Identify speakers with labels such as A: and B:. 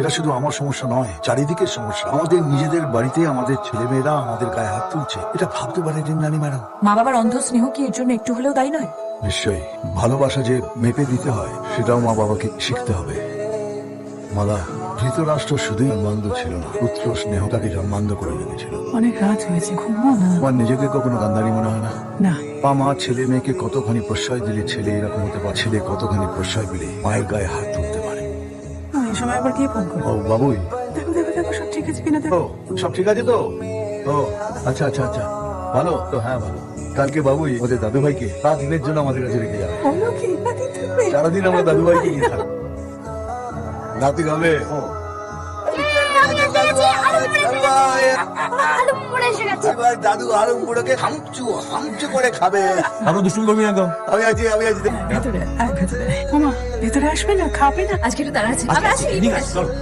A: এটা শুধু আমার সমস্যা নয়, চারিদিকের সমস্যা। আমাদের নিজেদের বাড়িতে আমাদের ছেলেমেয়েরা আমাদের গায়ে হাত তুলছে, এটা ভাবতে পারেন নানি ম্যাডাম?
B: মা বাবার অন্ধ স্নেহ কি এর জন্য একটু হলেও দায়ী নয়?
A: নিশ্চয়ই। ভালোবাসা যে মেপে দিতে হয় সেটাও মা বাবাকে শিখতে হবে। মালা, ধৃতরাষ্ট্র শুধুই জন্মান্ধ ছিল না, পুত্র স্নেহ তাকে জন্মান্ধ করে রেখেছিল।
B: অনেক রাত হয়েছে, ঘুমো না।
A: তোমার নিজেকে কখনো গান্ধারী মনে হয় না?
B: না,
A: বাবা মা ছেলে মেয়েকে কতখানি প্রশ্রয় দিলে ছেলে এরকম হতে পারে, ছেলে কতখানি প্রশ্রয় পেলে মায়ের গায়ে হাত তুলতে পারে।
B: এই সময় আবার কে ফোন করো?
A: ও বাবুই।
B: দেখো দেখো দেখো সব ঠিক আছে কিনা
A: ও
B: দেখো।
A: সব ঠিক আছে তো? ও আচ্ছা আচ্ছা আচ্ছা, ভালো তো। হ্যাঁ ভালো। কালকে বাবুই ওদের দাদু ভাইকে 7 দিনের জন্য আমাদের কাছে রেখে যাবে।
B: বলো কি নাতি তুমি?
A: সারাদিন আমরা দাদু ভাইকে নিয়ে থাকবো। নাতি হবে। এবার দাদু আলম বুড়োকে হামচু হামচু করে খাবে।
C: আরো দুষ্টুমি করবি না তো?
A: আমি আছি।
B: ভেতরে ভেতরে মামা ভেতরে আসবে না, খাবে না?
D: আজকে একটু তাড়া আছে। আমরা আসি।
C: ঠিক আছে, চল।